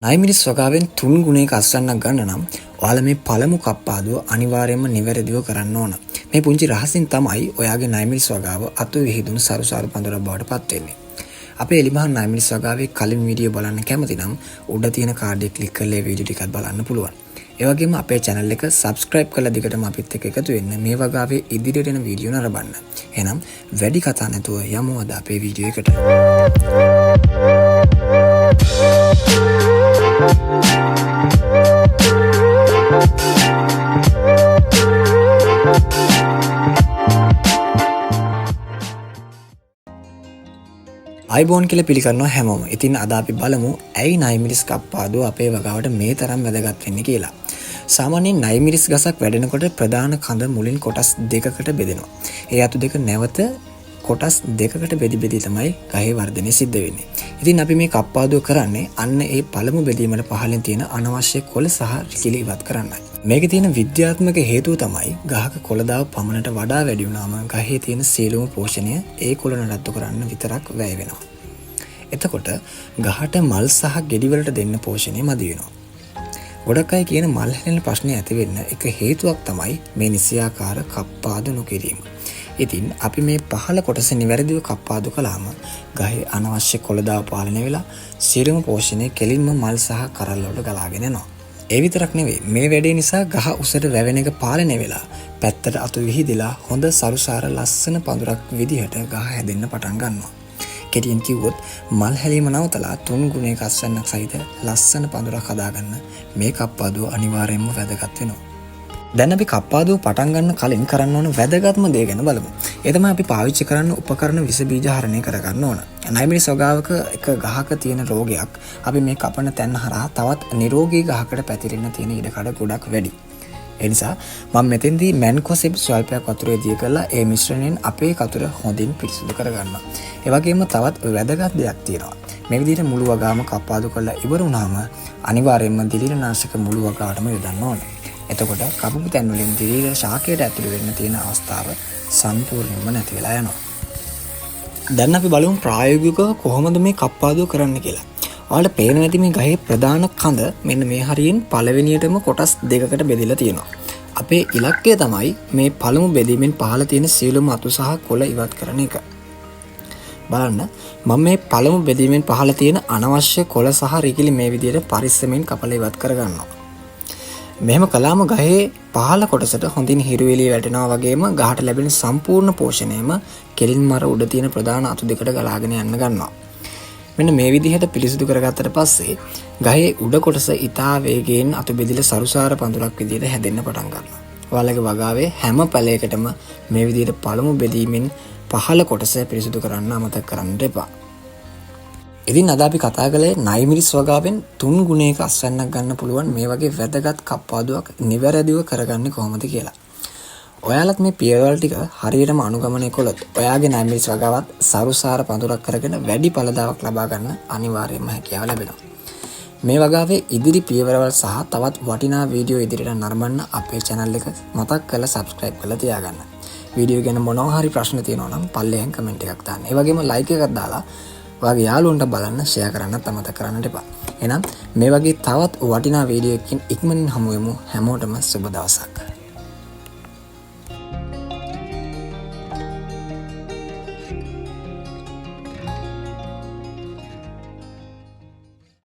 නයිමිරිස් වගාවෙන් 3 ගුණයක අස්වැන්නක් ගන්න නම් ඔයාලා මේ පළමු කප්පාදුව අනිවාර්යයෙන්ම නිවැරදිව කරන්න ඕන. මේ පුංචි රහසින් තමයි ඔයාගේ නයිමිරිස් වගාව අතු විහිදුණු සරුසාරු පඳුරක් බවට පත් වෙන්නේ. අපේ එලිමහන් නයිමිරිස් වගාවේ කලින් වීඩියෝ බලන්න කැමති නම් උඩ තියෙන කාඩ් එක ක්ලික් කරලා වීඩියෝ ටිකක් බලන්න පුළුවන්. ඒ වගේම අපේ channel එක subscribe කරලා දිගටම අපිත් එක්ක එකතු වෙන්න මේ වගාවේ ඉදිරියට එන වීඩියෝ නරඹන්න. එහෙනම් වැඩි කතා නැතුව යමු අද අපේ වීඩියෝ එකට. අයිබෝන් කියලා පිළිගන්නවා හැමෝම. ඉතින් අද අපි බලමු ඇයි නයිමිරිස් කප්පාදුව අපේ වගාවට මේ තරම් වැදගත් වෙන්නේ කියලා. සාමාන්‍යයෙන් නයිමිරිස් ගසක් වැඩෙනකොට ප්‍රධාන කඳ මුලින් කොටස් දෙකකට බෙදෙනවා. ඒ අතු දෙක නැවත කොටස් දෙකකට බෙදි තමයි ගහේ වර්ධනය සිද්ධ වෙන්නේ. ඉතින් අපි මේ කප්පාදුව කරන්නේ අන්න ඒ පළමු බෙදීමට පහළින් තියෙන අනවශ්‍ය කොළ සහ රිකිලි ඉවත් කරන්නයි. මේකේ තියෙන විද්‍යාත්මක හේතුව තමයි ගහක කොළදාව පමණට වඩා වැඩි වුණාම ගහේ තියෙන සියලුම පෝෂණය ඒ කොළ නඩත්තු කරන්න විතරක් වැය වෙනවා. එතකොට ගහට මල් සහ ගෙඩි වලට දෙන්න පෝෂණය මදි වෙනවා. ගොඩක් අය කියන මල් හැලෙන ප්‍රශ්නේ ඇති වෙන්න එක හේතුවක් තමයි මේ නිසියාකාර කප්පාදු නොකිරීම. ඉතින් අපි මේ පහළ කොටස නිවැරදිව කප්පාදු කළාම ගහේ අනවශ්‍ය කොළදාව පාලනය වෙලා සියලුම පෝෂණය කෙලින්ම මල් සහ කරල් වලට ගලාගෙන යනවා. ඒ විතරක් නෙවෙයි මේ වැඩේ නිසා ගහ උසට වැවෙන එක පාලනය වෙලා පැත්තට අතු විහිදලා හොඳ සරුසාර ලස්සන පඳුරක් විදිහට ගහ හැදෙන්න පටන් ගන්නවා. කෙටියෙන් කිව්වොත් මල් හැලීම නවතලා 3 ගුණයක අස්වැන්නක් සහිත ලස්සන පඳුරක් හදාගන්න මේ කප්පාදුව අනිවාර්යයෙන්ම වැදගත් වෙනවා. දැන් අපි කප්පාදුව පටන් ගන්න කලින් කරන්න ඕන වැදගත්ම දේ ගැන බලමු. ඒ තමයි අපි පාවිච්චි කරන්න උපකරණ විස බීජ හරණය කර ගන්න ඕන. නයිමිරිස් වගාවක එක ගහක තියෙන රෝගයක් අපි මේ කපන තැන් හරහා තවත් නිරෝගී ගහකට පැතිරෙන්න තියෙන ඉඩකඩ ගොඩක් වැඩි. ඒ නිසා මම මෙතෙන්දී මැන්කොසෙප් ස්වල්පයක් වතුරේ දිය කරලා ඒ මිශ්‍රණයෙන් අපේ කතුර හොඳින් පිරිසිදු කරගන්නවා. ඒ වගේම තවත් වැදගත් දෙයක් තියෙනවා. මේ විදිහට මුළු වගාවම කප්පාදු කරලා ඉවර වුණාම අනිවාර්යයෙන්ම දිලීරනාශක මුළු වගාවටම යොදන්න ඕනේ. එතකොට කපපු තැන් වලින් දිලීර ශාකයට ඇතුළු වෙන්න තියෙන අවස්ථාව සම්පූර්ණයෙන්ම නැති වෙලා යනවා. දැන් අපි බලමු ප්‍රායෝගිකව කොහොමද මේ කප්පාදුව කරන්න කියලා. ඔයාලට පේනවා ඇති මේ ගහේ ප්‍රධාන කඳ මෙන්න මේ හරියෙන් පළවෙනියටම කොටස් දෙකකට බෙදලා තියෙනවා. අපේ ඉලක්කය තමයි මේ පළමු බෙදීමෙන් පහළ තියෙන සියලුම අතු සහ කොළ ඉවත් කරන එක. බලන්න මම මේ පළමු බෙදීමෙන් පහළ තියෙන අනවශ්‍ය කොළ සහ රිකිලි මේ විදිහට පරිස්සමෙන් කපලා ඉවත් කරගන්නවා. මෙහෙම කළාම ගහේ පහළ කොටසට හොඳින් හිරු එළිය වැටෙනවා වගේම ගහට ලැබෙන සම්පූර්ණ පෝෂණයම කෙලින්ම අර උඩ තියෙන ප්‍රධාන අතු දෙකට ගලාගෙන යන්න ගන්නවා. මෙන්න මේ විදිහට පිරිසිදු කරගත්තට පස්සේ ගහේ උඩ කොටස ඉතා වේගයෙන් අතු බෙදිලා සරුසාර පඳුරක් විදිහට හැදෙන්න පටන් ගන්නවා. ඔයාලගේ වගාවේ හැම පැලයකටම මේ විදිහට පළමු බෙදීමෙන් පහළ කොටස පිරිසිදු කරන්න අමතක කරන්න එපා. ඉතින් අද අපි කතා කළේ නයිමිරිස් වගාවෙන් 3 ගුණයක අස්වැන්නක් ගන්න පුළුවන් මේ වගේ වැදගත් කප්පාදුවක් නිවැරදිව කරගන්නේ කොහොමද කියලා. ඔයාලත් මේ පියවර ටික හරියටම අනුගමනය කළොත් ඔයාගේ නයිමිරිස් වගාවත් සරුසාර පඳුරක් කරගෙන වැඩි ඵලදාවක් ලබා ගන්න අනිවාර්යයෙන්ම හැකියාව ලැබෙනවා. මේ වගාවේ ඉදිරි පියවරවල් සහ තවත් වටිනා වීඩියෝ ඉදිරියට නරඹන්න අපේ channel එක මතක් කරලා subscribe කරලා තියාගන්න. වීඩියෝ ගැන මොනවා හරි ප්‍රශ්න තියෙනවා නම් පල්ලෙහෙන් කමෙන්ට් එකක් දාන්න. ඒ වගේම like එකක් දාලා ඔයාගේ යාළුවන්ට බලන්න share කරන්නත් අමතක කරන්න එපා. එහෙනම් මේ වගේ තවත් වටිනා වීඩියෝ එකකින් ඉක්මනින් හමු වෙමු. හැමෝටම සුබ දවසක්.